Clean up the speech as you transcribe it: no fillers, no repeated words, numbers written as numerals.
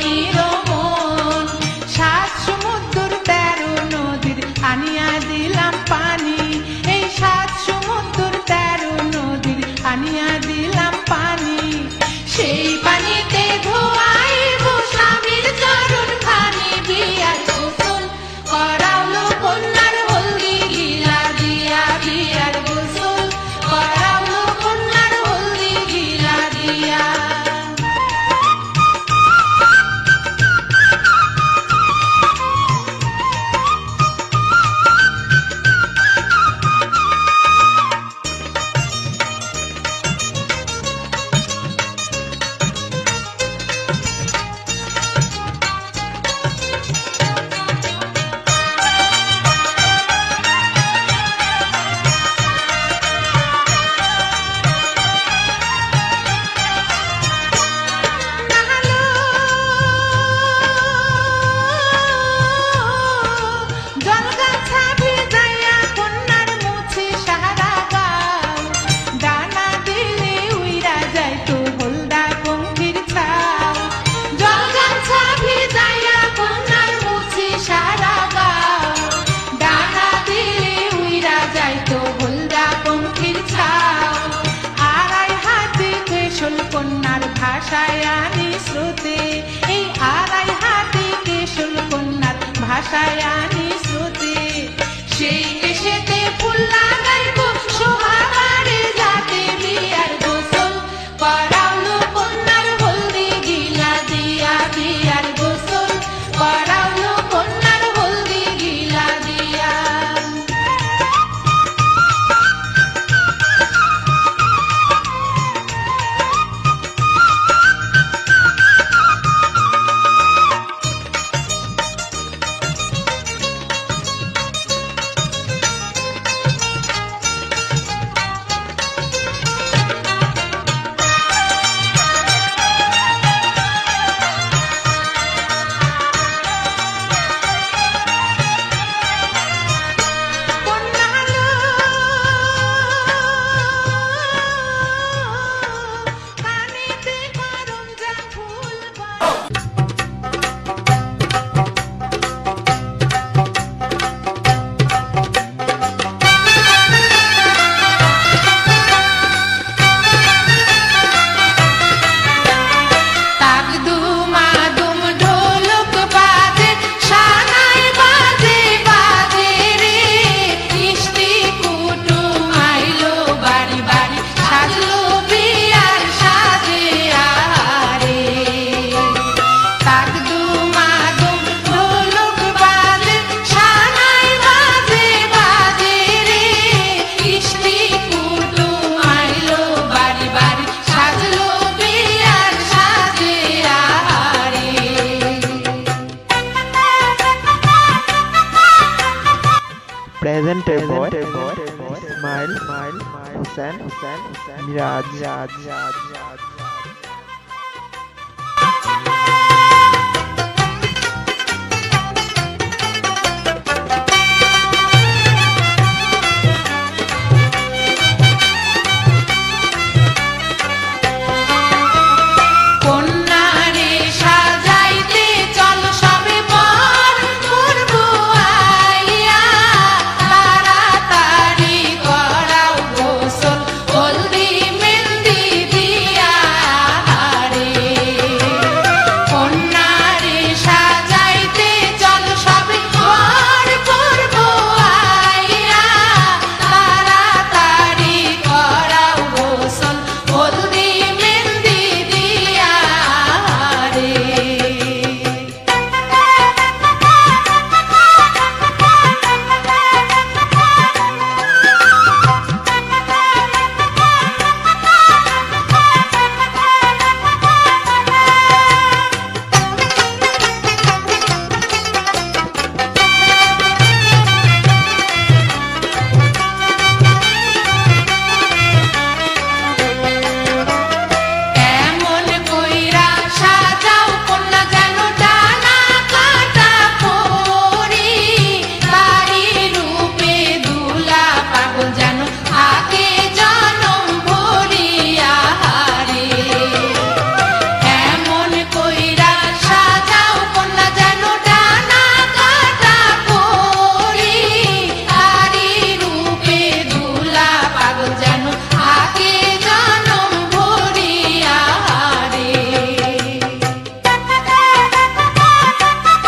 রানীর মন। সাত সমুদ্র 13 নদীর আনিয়া দিলাম পানি, এই সাত সমুদ্র 13 নদীর আনিয়া দিলাম পানি। সেই পানিতে ধোয়াইব স্বামীর চরণ খানি, বিয়ার গোসল করালো কন্যার হলদি গিলা দিয়া, বিয়ার গোসল করালো কন্যার হলদি গিলা দিয়া। কন্যার ভাষায় আনি শ্রুতি, এই আড়াই হাতে কেশল কন্যার ভাষায় আনি শ্রুতি। সেই কেশেতে ফুল লাগাইব শোভাবারে যাতে, বিয়ার গোসল করালো কন্যার হলদি গিলা দিয়া, বিয়ার গোসল করালো কন্যার হলদি গিলা দিয়া। Presented by Ismail Hussain Miraj.